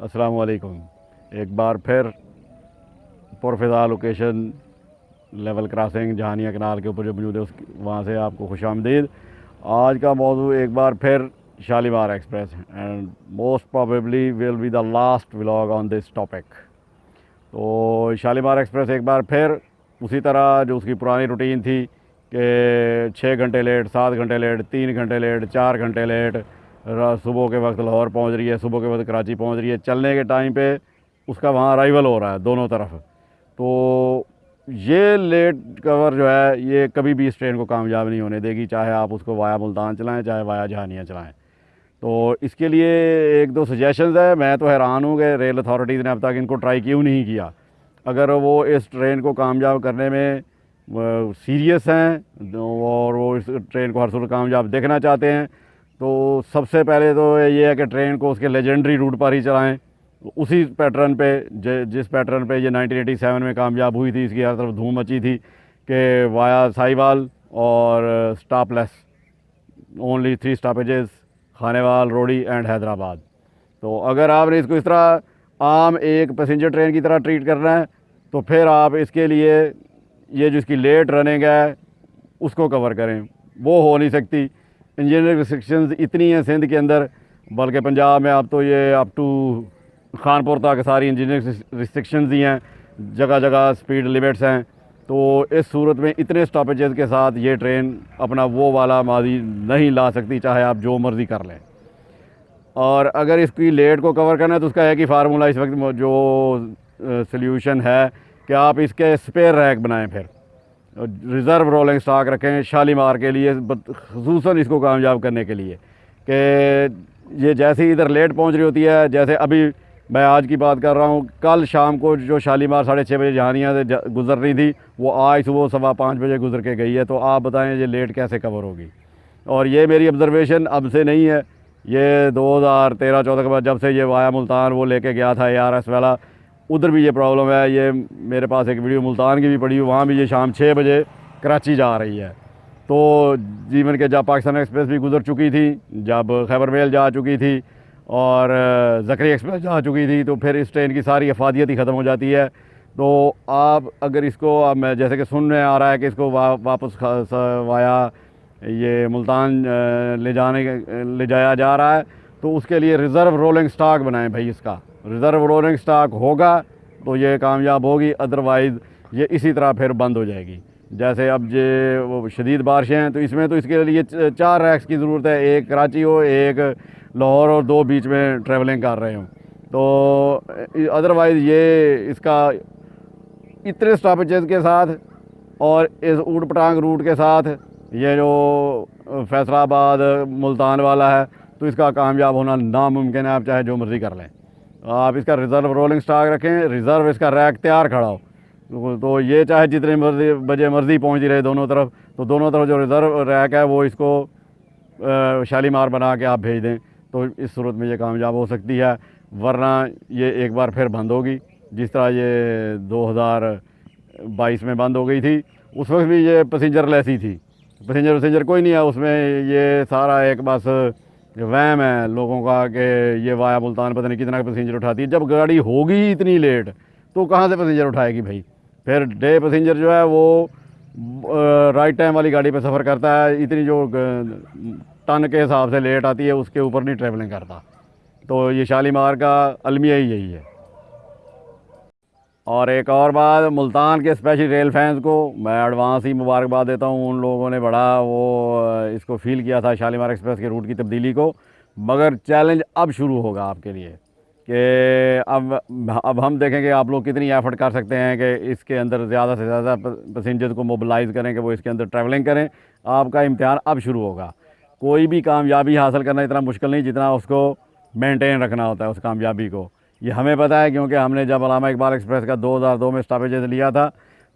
अस्सलाम वालेकुम। एक बार फिर पुरफ़िज़ा लोकेशन लेवल क्रॉसिंग जहानिया कनाल के ऊपर जो मौजूद है उस वहाँ से आपको खुशामदीद। आज का मौजू एक बार फिर Shalimar express and most probably will be the last vlog on this topic. तो शालीमार एक्सप्रेस एक बार फिर उसी तरह जो उसकी पुरानी रूटीन थी कि 6 घंटे लेट, 7 घंटे लेट, 3 घंटे लेट, 4 घंटे लेट, सुबह के वक्त लाहौर पहुंच रही है, सुबह के वक्त कराची पहुंच रही है, चलने के टाइम पे उसका वहाँ अराइवल हो रहा है दोनों तरफ। तो ये लेट कवर जो है ये कभी भी इस ट्रेन को कामयाब नहीं होने देगी, चाहे आप उसको वाया मुल्तान चलाएं चाहे वाया जहानिया चलाएं। तो इसके लिए एक दो सजेशंस है। मैं तो हैरान हूँ कि रेल अथॉरिटीज़ ने अब तक इनको ट्राई क्यों नहीं किया। अगर वो इस ट्रेन को कामयाब करने में सीरियस हैं और वो इस ट्रेन को हर सूरत कामयाब देखना चाहते हैं तो सबसे पहले तो ये है कि ट्रेन को उसके लेजेंडरी रूट पर ही चलाएं, उसी पैटर्न पे जिस पैटर्न पे ये 1987 में कामयाब हुई थी। इसकी हर तरफ धूम मची थी कि वाया साहिवाल और stopless, only 3 stoppages, Khanewal, Rohri and Hyderabad. तो अगर आपने इसको इस तरह आम एक पैसेंजर ट्रेन की तरह ट्रीट करना है तो फिर आप इसके लिए ये जो इसकी लेट रनिंग है उसको कवर करें। वो हो नहीं सकती। इंजीनियरिंग रिस्ट्रिक्शंस इतनी हैं सिंध के अंदर, बल्कि पंजाब में अब तो ये अप टू खानपुर तक सारी इंजीनियरिंग रिस्ट्रिक्शंस ही हैं, जगह जगह स्पीड लिमिट्स हैं। तो इस सूरत में इतने स्टॉपेजेस के साथ ये ट्रेन अपना वो वाला माजी नहीं ला सकती, चाहे आप जो मर्ज़ी कर लें। और अगर इसकी लेट को कवर करना है तो उसका एक ही फार्मूला इस वक्त जो सल्यूशन है कि आप इसके स्पेयर रैक बनाएं, फिर रिज़र्व रोलिंग स्टॉक रखें शालीमार के लिए, ख़ुसूसन इसको कामयाब करने के लिए कि ये जैसे ही इधर लेट पहुंच रही होती है, जैसे अभी मैं आज की बात कर रहा हूं, कल शाम को जो शालीमार 6:30 बजे जहानिया से गुज़र रही थी वो आज सुबह 5:15 बजे गुज़र के गई है। तो आप बताएं ये लेट कैसे कवर होगी। और ये मेरी ऑब्ज़र्वेशन अब से नहीं है, ये 2013-14 के बाद जब से ये वाया मुल्तान वो लेके गया था ARS वाला, उधर भी ये प्रॉब्लम है। ये मेरे पास एक वीडियो मुल्तान की भी पड़ी हुई, वहाँ भी ये शाम 6 बजे कराची जा रही है। तो जीवन के जब पाकिस्तान एक्सप्रेस भी गुजर चुकी थी, जब खैबर मेल जा चुकी थी और ज़करी एक्सप्रेस जा चुकी थी, तो फिर इस ट्रेन की सारी अफादियत ही ख़त्म हो जाती है। तो आप अगर इसको, अब मैं जैसे कि सुनने आ रहा है कि इसको वापस वाया ये मुल्तान ले जाया जा रहा है, तो उसके लिए रिज़र्व रोलिंग स्टॉक बनाएं भाई। इसका रिज़र्व रोलिंग स्टॉक होगा तो ये कामयाब होगी, अदरवाइज़ ये इसी तरह फिर बंद हो जाएगी। जैसे अब ये वो शदीद बारिशें हैं तो इसमें तो इसके लिए 4 रैक्स की ज़रूरत है, एक कराची हो, एक लाहौर और 2 बीच में ट्रैवलिंग कर रहे हों। तो अदरवाइज़ ये इसका इतने स्टॉपेजेस के साथ और इस ऊट पटांग रूट के साथ ये जो फैसलाबाद मुल्तान वाला है, तो इसका कामयाब होना नामुमकिन है। आप चाहे जो मर्ज़ी कर लें, आप इसका रिज़र्व रोलिंग स्टॉक रखें, रिज़र्व इसका रैक तैयार खड़ा हो, तो ये चाहे जितने बजे मर्ज़ी पहुंची रहे दोनों तरफ, तो दोनों तरफ जो रिज़र्व रैक है वो इसको शालीमार बना के आप भेज दें, तो इस सूरत में ये कामयाब हो सकती है। वरना ये एक बार फिर बंद होगी, जिस तरह ये 2022 में बंद हो गई थी। उस वक्त भी ये पैसेंजर लेस ही थी, पैसेंजर कोई नहीं है उसमें। ये सारा एक बस वहम है लोगों का कि ये वाया मुल्तान पता नहीं कितना पैसेंजर उठाती है। जब गाड़ी होगी ही इतनी लेट तो कहाँ से पैसेंजर उठाएगी भाई। फिर डे पैसेंजर जो है वो राइट टाइम वाली गाड़ी पे सफ़र करता है, इतनी जो टन के हिसाब से लेट आती है उसके ऊपर नहीं ट्रैवलिंग करता। तो ये शालीमार का अलमिया ही यही है। और एक और बात, मुल्तान के स्पेशल रेल फैंस को मैं एडवांस ही मुबारकबाद देता हूँ। उन लोगों ने बड़ा वो इसको फ़ील किया था शालीमार एक्सप्रेस के रूट की तब्दीली को, मगर चैलेंज अब शुरू होगा आपके लिए कि अब हम देखेंगे आप लोग कितनी एफ़र्ट कर सकते हैं कि इसके अंदर ज़्यादा से ज़्यादा पैसेंजर्स को मोबिलाइज़ करें कि वो इसके अंदर ट्रैवलिंग करें। आपका इम्तिहान अब शुरू होगा। कोई भी कामयाबी हासिल करना इतना मुश्किल नहीं जितना उसको मेंटेन रखना होता है उस कामयाबी को। ये हमें पता है क्योंकि हमने जब अल्लामा इकबाल एक्सप्रेस का 2002 में स्टॉपेजेस लिया था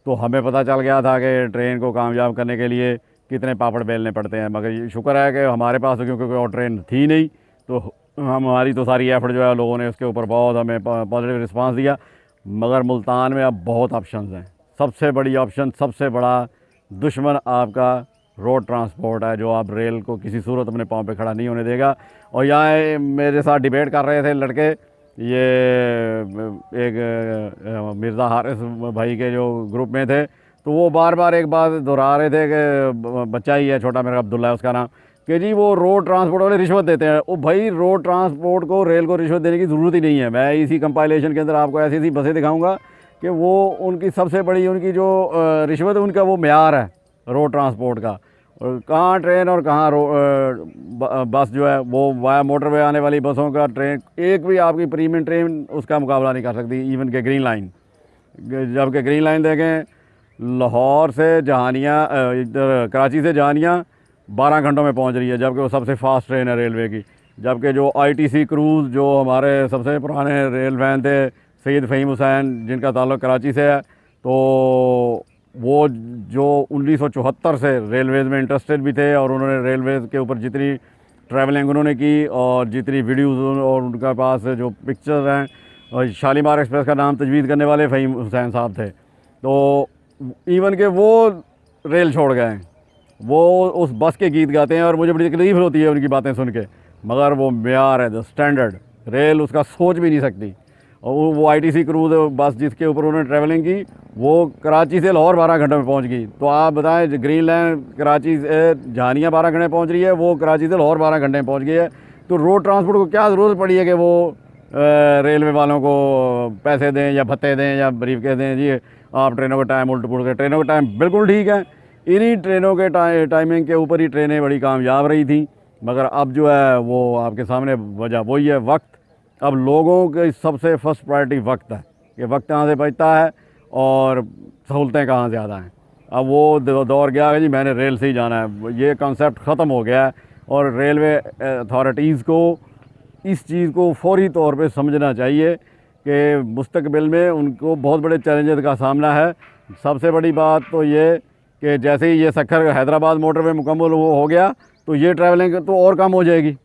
तो हमें पता चल गया था कि ट्रेन को कामयाब करने के लिए कितने पापड़ बेलने पड़ते हैं। मगर ये शुक्र है कि हमारे पास तो क्योंकि कोई और ट्रेन थी नहीं, तो हमारी तो सारी एफर्ट जो है लोगों ने उसके ऊपर बहुत हमें पॉजिटिव रिस्पांस दिया। मगर मुल्तान में अब बहुत ऑप्शंस हैं। सबसे बड़ी ऑप्शन, सबसे बड़ा दुश्मन आपका रोड ट्रांसपोर्ट है, जो आप रेल को किसी सूरत अपने पाँव पे खड़ा नहीं होने देगा। और यहाँ मेरे साथ डिबेट कर रहे थे लड़के ये एक मिर्ज़ा हारिस भाई के जो ग्रुप में थे, तो वो बार बार एक बात दोहरा रहे थे कि बच्चा ही है छोटा मेरा, अब्दुल्ला है उसका नाम, कि जी वो रोड ट्रांसपोर्ट वाले रिश्वत देते हैं। ओ भाई, रोड ट्रांसपोर्ट को, रेल को रिश्वत देने की ज़रूरत ही नहीं है। मैं इसी कंपाइलेशन के अंदर आपको ऐसी ऐसी बसें दिखाऊंगा कि वो उनकी सबसे बड़ी उनकी जो रिश्वत है, उनका वो म्यार है रोड ट्रांसपोर्ट का। और कहाँ ट्रेन और कहाँ बस जो है वो वाया मोटरवे आने वाली बसों का, ट्रेन एक भी आपकी प्रीमियम ट्रेन उसका मुकाबला नहीं कर सकती, इवन के ग्रीन लाइन। जबकि ग्रीन लाइन देखें, लाहौर से जहानिया, इधर कराची से जहानिया 12 घंटों में पहुंच रही है, जबकि वो सबसे फास्ट ट्रेन है रेलवे की। जबकि जो आईटीसी क्रूज़, जो हमारे सबसे पुराने रेल वैन थे सैयद फ़हीम हुसैन, जिनका ताल्लुक़ कराची से है, तो वो जो 1974 से रेलवेज़ में इंटरेस्टेड भी थे, और उन्होंने रेलवेज़ के ऊपर जितनी ट्रैवलिंग उन्होंने की और जितनी वीडियोज़ और उनके पास जो पिक्चर्स हैं, और शालीमार एक्सप्रेस का नाम तजवीज़ करने वाले फ़हीम हुसैन साहब थे। तो इवन के वो रेल छोड़ गए हैं, वो उस बस के गीत गाते हैं, और मुझे बड़ी तकलीफ होती है उनकी बातें सुन के। मगर वो म्यार है, द स्टैंडर्ड रेल उसका सोच भी नहीं सकती। और वो आईटीसी क्रूज़ बस जिसके ऊपर उन्होंने ट्रैवलिंग की, वो कराची से लाहौर 12 घंटे में पहुंच गई। तो आप बताएं, ग्रीन लाइन कराची से जहानिया 12 घंटे में पहुंच रही है, वो कराची से लाहौर 12 घंटे में पहुंच गई है। तो रोड ट्रांसपोर्ट को क्या ज़रूरत पड़ी है कि वो रेलवे वालों को पैसे दें या भत्ते दें या ब्रीफकेस दें, जी आप ट्रेनों का टाइम उल्ट पुलट के। ट्रेनों का टाइम बिल्कुल ठीक है, इन्हीं ट्रेनों के टाइमिंग के ऊपर ही ट्रेनें बड़ी कामयाब रही थी। मगर अब जो है वो आपके सामने वजह वही है, वक्त। अब लोगों के सबसे फर्स्ट प्रायोरिटी वक्त है कि वक्त कहाँ से बचता है और सहूलतें कहाँ ज़्यादा हैं। अब वो दौर गया है जी मैंने रेल से ही जाना है, ये कॉन्सेप्ट ख़त्म हो गया है। और रेलवे अथॉरिटीज़ को इस चीज़ को फौरी तौर पे समझना चाहिए कि मुस्तकबिल में उनको बहुत बड़े चैलेंजेस का सामना है। सबसे बड़ी बात तो ये कि जैसे ही ये सखर हैदराबाद मोटरवे मुकम्मल हो गया, तो ये ट्रैवलिंग तो और कम हो जाएगी।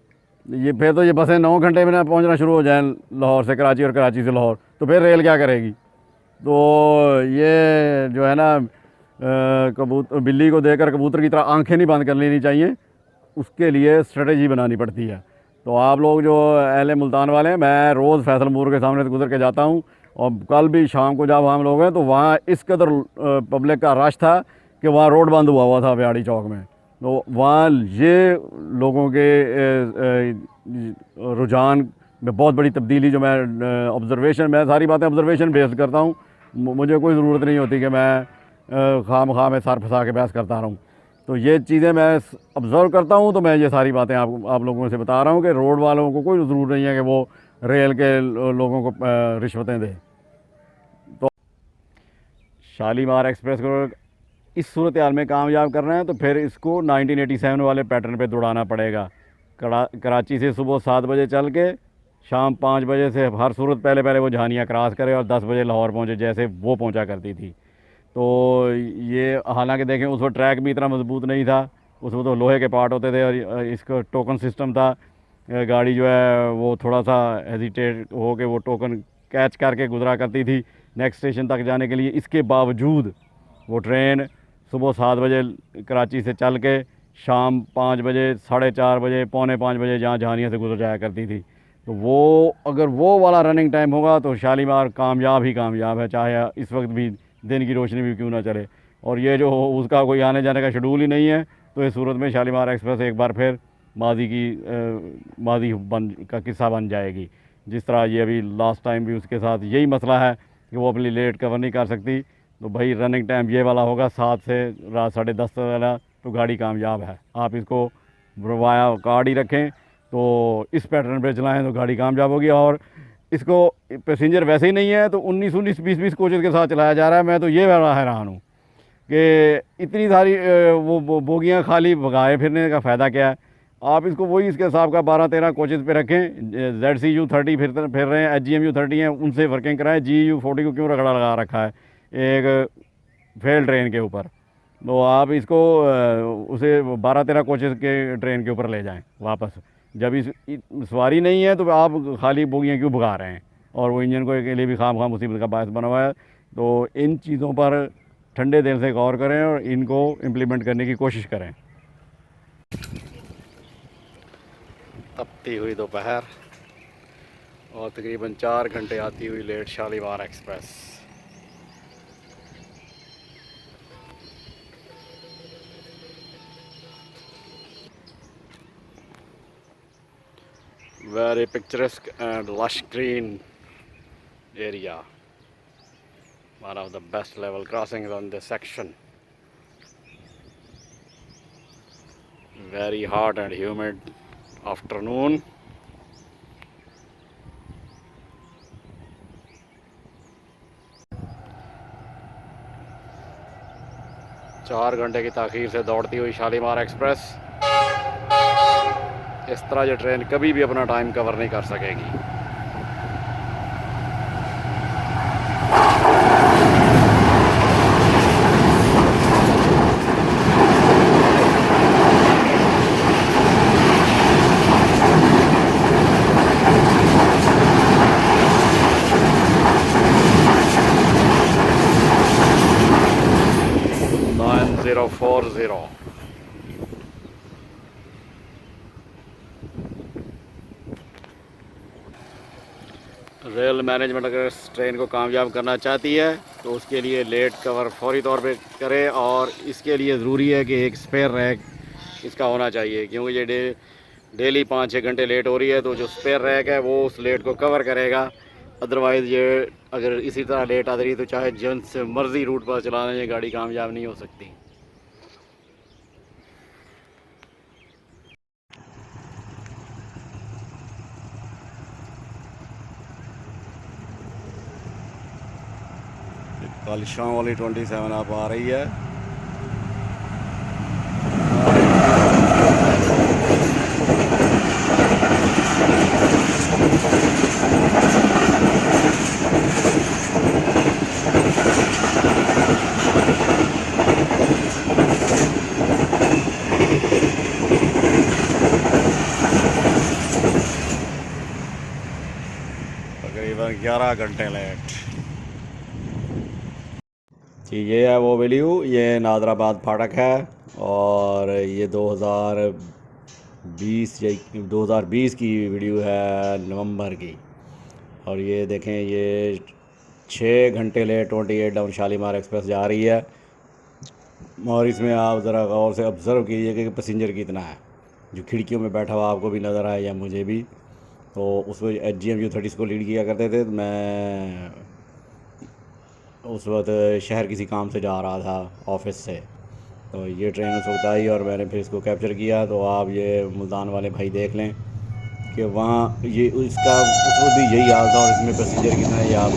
ये फिर तो ये बसें 9 घंटे में ना पहुंचना शुरू हो जाएं लाहौर से कराची और कराची से लाहौर, तो फिर रेल क्या करेगी। तो ये जो है ना, बिल्ली को देखकर कबूतर की तरह आंखें नहीं बंद कर लेनी चाहिए, उसके लिए स्ट्रेटजी बनानी पड़ती है। तो आप लोग जो अहले मुल्तान वाले हैं, मैं रोज़ फैसल मूर के सामने से गुजर के जाता हूँ, और कल भी शाम को जब हम लोग हैं तो वहाँ इस कदर पब्लिक का रश था कि वहाँ रोड बंद हुआ हुआ था व्याड़ी चौक में। तो वहाँ ये लोगों के रुझान में बहुत बड़ी तब्दीली जो मैं ऑब्ज़र्वेशन, मैं सारी बातें ऑब्ज़र्वेशन बेस्ड करता हूँ। मुझे कोई ज़रूरत नहीं होती कि मैं खाम में सर फंसा के बहस करता रहूँ। तो ये चीज़ें मैं ऑब्ज़र्व करता हूँ, तो मैं ये सारी बातें आप लोगों से बता रहा हूँ कि रोड वालों को कोई ज़रूरत नहीं है कि वो रेल के लोगों को रिश्वतें दें। तो शालीमार एक्सप्रेस को इस सूरत हाल में कामयाब करना है तो फिर इसको 1987 वाले पैटर्न पे दौड़ाना पड़ेगा। कराची से सुबह 7 बजे चल के शाम 5 बजे से हर सूरत पहले वो जहानिया क्रॉस करे और 10 बजे लाहौर पहुँचे, जैसे वो पहुँचा करती थी। तो ये हालांकि देखें उस वक्त ट्रैक भी इतना मजबूत नहीं था, उस वक्त तो लोहे के पार्ट होते थे और इसका टोकन सिस्टम था। गाड़ी जो है वो थोड़ा सा हेजिटेट हो के वो टोकन कैच करके गुजरा करती थी नेक्स्ट स्टेशन तक जाने के लिए। इसके बावजूद वो ट्रेन सुबह 7 बजे कराची से चल के शाम 5 बजे, 4:30 बजे, पौने 5 बजे जहाँ जहानिया से गुजर जाया करती थी। तो वो अगर वो वाला रनिंग टाइम होगा तो शालीमार कामयाब ही कामयाब है, चाहे इस वक्त भी दिन की रोशनी भी क्यों ना चले। और ये जो उसका कोई आने जाने का शेड्यूल ही नहीं है, तो इस सूरत में शालीमार एक्सप्रेस एक बार फिर माजी का किस्सा बन जाएगी। जिस तरह ये अभी लास्ट टाइम भी उसके साथ यही मसला है कि वो अपनी लेट कवर नहीं कर सकती। तो भाई रनिंग टाइम ये वाला होगा 7 से रात 10:30 वाला, तो गाड़ी कामयाब है। आप इसको वाया कार्ड ही रखें तो इस पैटर्न पे चलाएं तो गाड़ी कामयाब होगी। और इसको पैसेंजर वैसे ही नहीं है तो 19-19, 20-20 कोचेज़ के साथ चलाया जा रहा है। मैं तो ये बड़ा हैरान हूँ कि इतनी सारी वो बोगियाँ खाली भगाए फिरने का फ़ायदा क्या है। आप इसको वही इसके हिसाब का 12-13 कोचेज़ पे रखें। ZCU-30 फिर रहे हैं, HGMU-30 हैं, उनसे वर्किंग कराएं। GU-40 को क्यों रगड़ा लगा रखा है एक फेल ट्रेन के ऊपर। तो आप इसको उसे 12-13 कोचेज़ के ट्रेन के ऊपर ले जाएं वापस। जब इस सवारी नहीं है तो आप खाली बोगियाँ क्यों भगा रहे हैं, और वो इंजन को के लिए भी खाम मुसीबत का बायस बना हुआ है। तो इन चीज़ों पर ठंडे दिल से गौर करें और इनको इम्प्लीमेंट करने की कोशिश करें। तपती हुई दोपहर और तकरीबन 4 घंटे आती हुई late Shalimar express. Very picturesque and lush green area. One of the best level crossings on this section. Very hot and humid afternoon. चार घंटे की ताख़ीर से दौड़ती हुई शालीमार एक्सप्रेस। इस तरह ये ट्रेन कभी भी अपना टाइम कवर नहीं कर सकेगी। रेल मैनेजमेंट अगर इस ट्रेन को कामयाब करना चाहती है तो उसके लिए लेट कवर फौरी तौर पे करे, और इसके लिए ज़रूरी है कि एक स्पेयर रैक इसका होना चाहिए, क्योंकि ये डेली 5-6 घंटे लेट हो रही है, तो जो स्पेयर रैक है वो उस लेट को कवर करेगा। अदरवाइज़ ये अगर इसी तरह लेट आती रही तो चाहे जिन से मर्ज़ी रूट पर चलाना, ये गाड़ी कामयाब नहीं हो सकती। कालिशां वाली 27 आप आ रही है। तकरीबन 11 घंटे लेट। ये है वो वीडियो, ये नादराबाद फाटक है, और ये 2020 की वीडियो है नवंबर की। और ये देखें, ये 6 घंटे लेट 28 डाउन शालीमार एक्सप्रेस जा रही है। और इसमें आप ज़रा गौर से ऑब्ज़र्व कीजिए कि पैसेंजर कितना है। जो खिड़कियों में बैठा हुआ आपको भी नज़र आए या मुझे भी। तो उसमें HGM U30 को लीड किया करते थे, तो मैं उस वक्त शहर किसी काम से जा रहा था ऑफिस से, तो ये ट्रेन उस वक्त आई और मैंने फिर इसको कैप्चर किया। तो आप ये मुल्तान वाले भाई देख लें कि वहाँ ये इसका उस वक्त भी यही हाल था, और इसमें पैसेंजर कितना है ये आप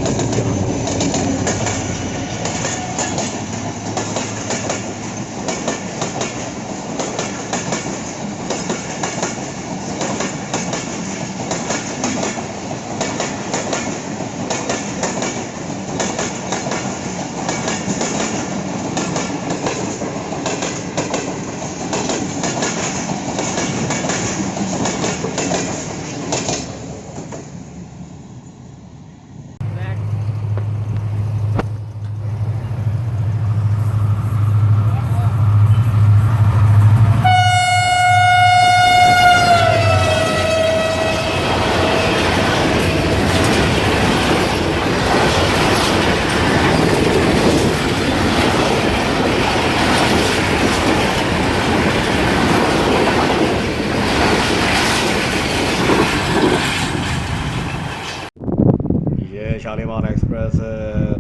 शालीमार एक्सप्रेस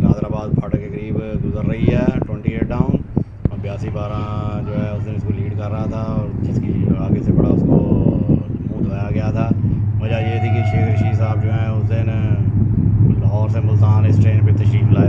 नादराबाद फाटक के करीब गुजर रही है 28 डाउन। और 82-12 जो है उस दिन इसको लीड कर रहा था, और जिसकी आगे से बड़ा उसको मुंह धोया गया था। वजह ये थी कि शेख रशीद साहब जो हैं उस दिन लाहौर से मुल्तान इस ट्रेन पर तशरीफ़ लाए